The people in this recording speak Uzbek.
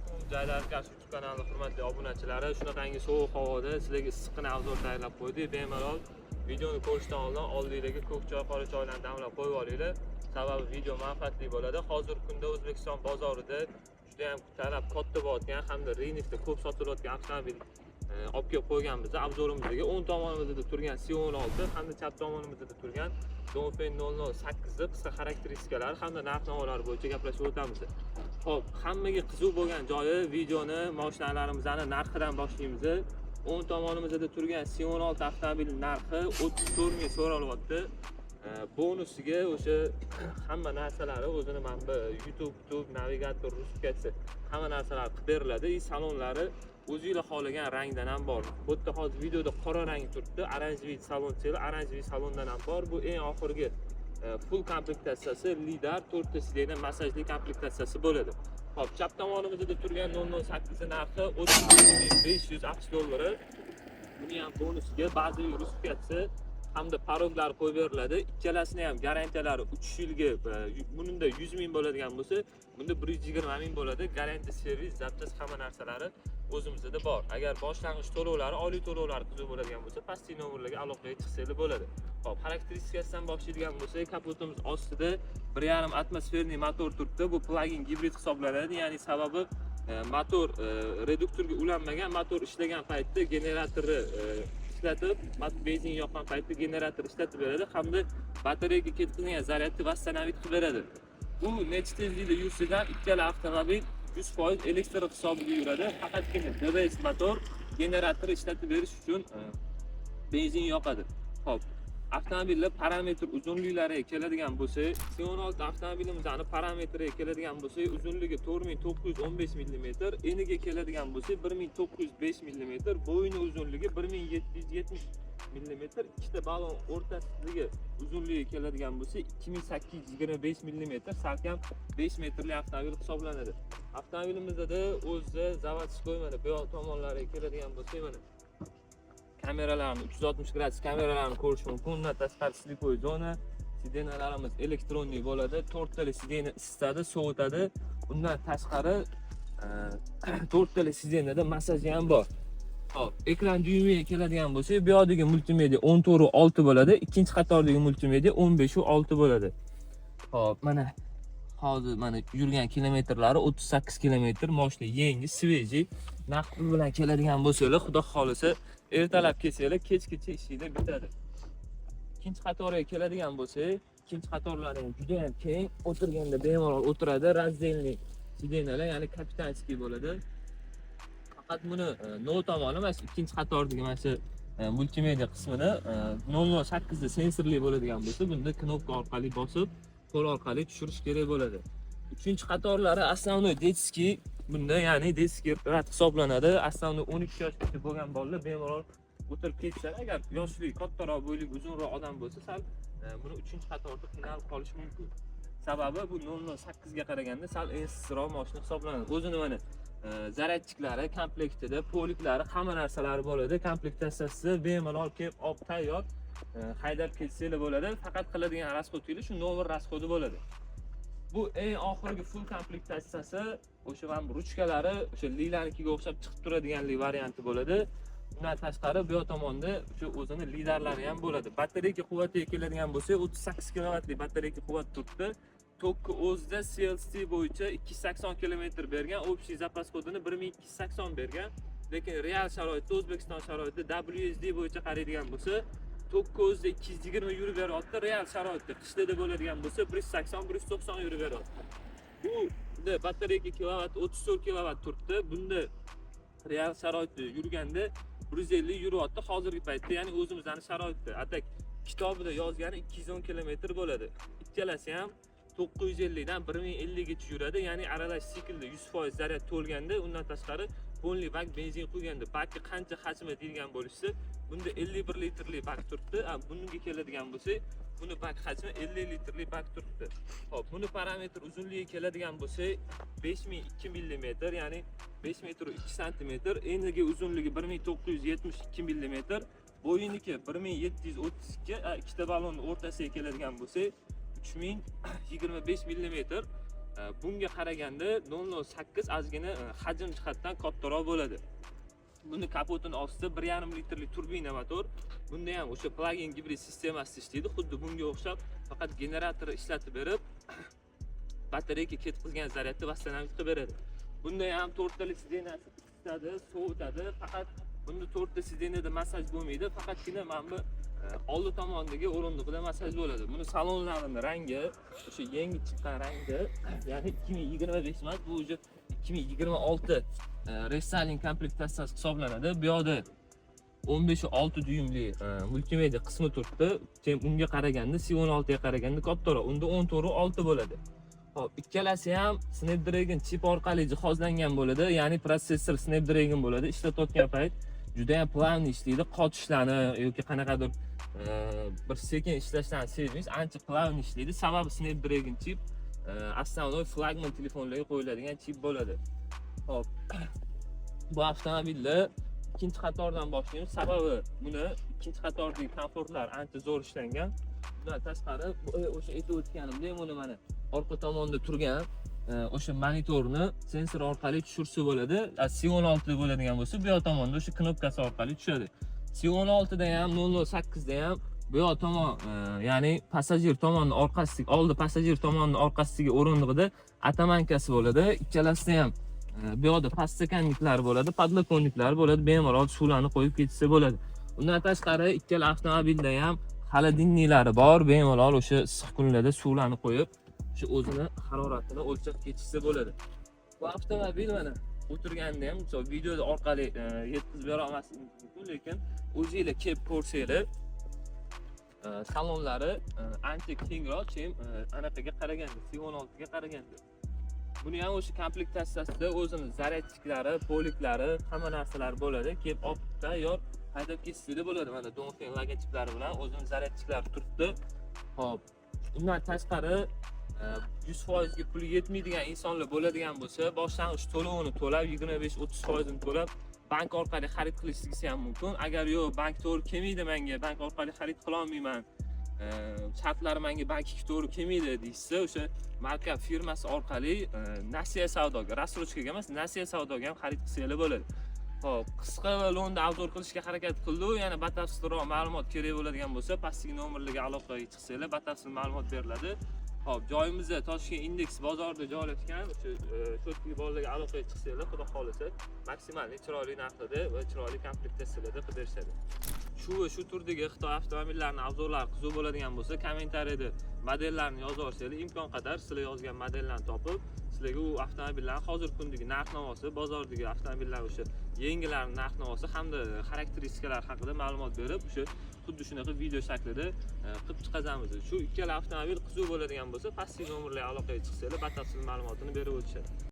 alaykum. Jaylarkash YouTube kanali hurmatli obunachilari. Shunaqangi sovuq havoda sizlarga issiqqina obzor tayyorlab qo'ydik. Bemalol videoni ko'rishdan oldin oldingizga ko'k choy, qora choylarni damlab qo'yib olinglar. Sababi video manfaatli bo'ladi. Hozirgi kunda O'zbekiston bozorida juda ham talab katta bo'layotgan hamda Renixda ko'p sotilayotgan avtomobil olib kelib qo'yganmiz. Obzorimizga o'ng tomonimizda turgan C16 hamda chap tomonimizda turgan Dongfeng 008 ni qisqa xarakteristikalari hamda narx-navolari bo'yicha gaplashib o'tamiz. Xo'p, hammaga qiziq bo'lgan joyi videoni mashinalarimizni narxidan boshlaymiz. O'ng tomonimizda turgan C16 avtomobil narxi 34 ming so'ralyapti. Bonusiga o'sha hamma narsalari o'zini manba, YouTube, navigator, ruskasi hamma narsalar qilib beriladi. Salonlari o'zingizlar xohlagan rangdan ham bor. Bu yerda hozir videoda qora rang turibdi. Oranjeviy salon seli, oranjeviy salondan ham bor. Bu eng oxirgi full komplektatsiyasi lidar 4 ta sidena massajli komplektatsiyasi bo'ladi. Hop, chap tomonimizda turgan 008 narxi 30.500 AQSh dollari. Buni ham bonusiga ba'zi ruskasi hamda paroglar qo'yib beriladi. Ikkalasini ham garantiyalari 3 yilga, buningda 100 ming bo'ladigan bo'lsa, bunda 120 ming bo'ladi. Garantiya, servis, zapchast hamma narsalari o'zimizda bor. Agar boshlang'ich to'lovlari, oliy to'lovlari qiziq bo'ladigan bo'lsa, pastki nomerlarga aloqaga chiqsangiz bo'ladi. Hop, xarakteristikasidan boshlaydigan bo'lsak, kapotimiz ostida 1.5 atmosferniy motor turibdi. Bu plug-in gibrid hisoblanadi. Ya'ni sababi motor reduktorga ulanmagan, motor ishlagan paytda generatorni ishlatib, benzin yoqqan paytda generator ishlatib beradi hamda batareyaga ketkazilgan zaryadni vasстановить qilib beradi. Bu necha tezlikda yursa-da ikkala avtomobil 100% elektr hisobiga yuradi. Faqatgina DVS motor generator ishlatib berish uchun benzin yoqadi. Xo'p, avtomobillar parametr uzunliklariga keladigan bo'lsak, C16 avtomobilimizning parametriga keladigan bo'lsak, uzunligi 4915 mm, eniga keladigan bo'lsak 1905 mm, bo'yni uzunligi 1770 mm, ikkita balon o'rtasidagi uzunligi keladigan bo'lsa 2825 mm, salkam 5 metrli avtomobil hisoblanadi. Avtomobilimizda o'zi zavodskiy mana bu tomonlariga keladigan bo'lsak, mana kameralarni 360 gradus kameralarni ko'rish mumkin. Undan tashqari slipoy zona, sidenalarimiz elektronli bo'ladi. 4 tali sidena isitadi, sovutadi. Undan tashqari 4 tali sidenada massaji ham bor. Hop, ekran dyumiga keladigan bo'lsak, bu yerdagi multimedia 14:6 bo'ladi, ikkinchi qatordagi multimedia 15:6 bo'ladi. Hop, mana hozir mana yurgan kilometrlari 38 kilometr, mashina yangi, sveji. Narx bilan keladigan bo'lsalar, xudo xolisa ertalab kelsanglar, kechgacha ishinglar bitadi. Ikkinchi qatoriga keladigan bo'lsak, ikkinchi qatorlari juda ham keng, o'tirganda bemalol o'tiradi, razdelniy sidenalar, ya'ni kapitanskiy bo'ladi. Faqat buni nol tomoni emas, ikkinchi qatordagi mana shu multimedia qismini 0.8 da sensorli bo'ladigan bo'lsa, bunda knopka orqali bosib, qo'l orqali tushirish kerak bo'ladi. Uchinchi qatorlari основной детский, bunda ya'ni детский rad hisoblanadi. Основной 12 yoshgacha bo'lgan bolalar bemalol o'tirib ketishadi. Agar yoshli, kattaroq bo'yli, uzunroq odam bo'lsa, sal buni 3-qatorda qiynalib qolish mumkin. Sababi bu 0.8 ga qaraganda sal esroq mashina hisoblanadi. O'zini mana zaryadchiklari, komplektida, poliklari, hamma narsalari bo'ladi. Komplektatsiyasi bemalol kelib, olib tayyor haydab ketsanglar bo'ladi. Faqat qiladigan rasxodingiz shu nomer rasxodi bo'ladi. Bu eng oxirgi full komplektatsiyasi, o'sha ham ruchkalari o'sha lilarnikiga o'xshab chiqib turadiganlik varianti bo'ladi. Undan tashqari bu tomonda o'sha o'zini lidarlari ham bo'ladi. Batareya quvvatiga keladigan bo'lsak, 38 kilovatlik batareya quvvat turibdi. Tokki o'zida CLC bo'yicha 280 km bergan, общий zapas kodini 1280 bergan. Lekin real sharoitda, O'zbekiston sharoitida WSD bo'yicha qaraydigan bo'lsa, tokki o'zida 220 yurib beryapti. Real sharoitda qishda bo'ladigan bo'lsa 180-190 yurib beryapti. Bu batareya kilovati 34 kilovat turibdi. Bunda real sharoitda yurganda 150 yuryapti hozirgi paytda, ya'ni o'zimizning sharoitda. Atak kitobida yozgani 210 km bo'ladi. Ikkalasi ham 950 dan 1050 gacha yuradi, ya'ni aralash siklda 100% zaryad to'lganda, undan tashqari polli bak benzin qo'yganda bakka qancha hajmi deyilgan bo'lsa, bunda 51 litrli bak turibdi. Bunga keladigan bo'lsak, buni bak hajmi 50 litrli bak turibdi. Xo'p, buni parametr uzunligiga keladigan bo'lsak, 5002 mm, ya'ni 5 metr 2 cm, eniga uzunligi 1972 mm, bo'yiniki 1732, ikkita balonni o'rtasiga keladigan bo'lsak, 3025 mm, bunga qaraganda 0.08 ozgina hajm jihatdan kattaroq bo'ladi. Buni kapotini ostida 1,5 litrli turbina motor. Bunda ham o'sha plug-in gibrid sistemasi ishlaydi. Xuddi bunga o'xshab faqat generator ishlatib berib, batareyaga ketkizgan zaryadni vassalam qilib beradi. Bunda ham 4 tali sidenasi isitadi, sovutadi. Faqat bunda 4 ta sidenada massaj bo'lmaydi, faqatgina mana bu oldi tomondagi o'rindiqda massaj bo'ladi. Buni salonlarining rangi o'sha yangi chiqqan rangda, ya'ni 2025 emas, bu o'zi 2026 restyling komplektatsiyasi hisoblanadi. Bu yerda 15.6 dyumli multimedia qismi turibdi. Unga qaraganda C16 ga qaraganda kattaroq. Unda 14.6 bo'ladi. Hop, ikkalasi ham Snapdragon chip orqali jihozlangan bo'ladi, ya'ni protsessor Snapdragon bo'ladi. Ishlatayotgan payt juda ham plavni ishlaydi. Qotishlarni yoki qanaqadir bir sekin ishlashdan sezmaysiz, ancha plavni ishlaydi. Sababi Snapdragon chip asosiy flagman telefonlarga qo'yiladigan chip bo'ladi. Hop. Bu avtomobilni ikkinchi qatordan boshlaymiz. Sababi buni ikkinchi qatordagi komfortlar ancha zo'r ishlangan. Bundan tashqari o'sha aytib o'tganimdek, buni mana orqa tomonda turgan o'sha monitorni sensor orqali tushirsa bo'ladi. C16 da bo'ladigan bo'lsa, bu tomonda o'sha knopkasi orqali tushadi. C16 da ham 0.8 da ham bu tomon, ya'ni passajir tomonining orqasiga, oldi passajir tomonining orqasiga o'rindig'ida atamankasi bo'ladi. Ikkalasida ham bu yerda pastsakanliklar bo'ladi, podlokonniklar bo'ladi. Bemalol suvlarni qo'yib ketsa bo'ladi. Undan tashqari ikkala avtomobilda ham xolodilniklari bor. Bemalol o'sha issiq kunlarda suvlarni qo'yib, o'sha o'zini haroratini o'lchab ketishsa bo'ladi. Bu avtomobil mana o'tirganda ham, misol videoda orqali yetkazib bera olmaslik mumkin, lekin o'zingizlar kelib ko'rsanglar, salonlari ancha kengroq, chem anaqaga qaraganda, C16 ga qaraganda. Buni ham o'sha komplektatsiyasida o'zini zaryadchiklari, poliklari, hamma narsalar bo'ladi. Kelib olib tayyor haydab ketishda bo'ladi. Mana Dongfeng logotiplari bilan o'zini zaryadchiklari turibdi. Hop. Undan tashqari 100% ga puli yetmaydigan insonlar bo'ladigan bo'lsa, boshlang'ich to'lovini to'lab 25-30% ni to'lab bank orqali xarid qilishingiz ham mumkin. Agar yo'q, bank to'g'ri kelmaydi menga, bank orqali xarid qila olmayman, shartlari menga bankga to'g'ri kelmaydi deysiz, o'sha marka firmasi orqali nasiya savdoga, rassrochkaga emas, nasiya savdoga ham xarid qilsangiz bo'ladi. Hop, qisqa va lo'nda arzon qilishga harakat qildi. Yana batafsilroq ma'lumot kerak bo'ladigan bo'lsa, pastdagi nomerlarga aloqaga chiqsanglar, batafsil ma'lumot beriladi. Hop, joyimiz Toshkent Index bozorida joylashgan. O'sha cho'tki bolalarga aloqaga chiqsanglar, xudo xolasa, maksimal chiroyli narxda va chiroyli komplektatsiyalarda qidirishadi. Shu turdagi Xitoy avtomobillarining arzonlari qiziq bo'ladigan bo'lsa, kommentariyada modellarni yozib olsanglar, imkon qadar sizlar yozgan modellarni topib, sizlarga u avtomobillarning hozirgi kundagi narx-navosi, bozordagi avtomobillar o'sha yengilarining narx-navosi hamda xarakteristiklar haqida ma'lumot berib, o'sha xuddi shunaqa video shaklida qilib chiqazamiz. Shu ikkala avtomobil qiziq bo'ladigan bo'lsa, pastki nomerlarga aloqaga chiqsanglar, batafsil ma'lumotini berib o'tishadi.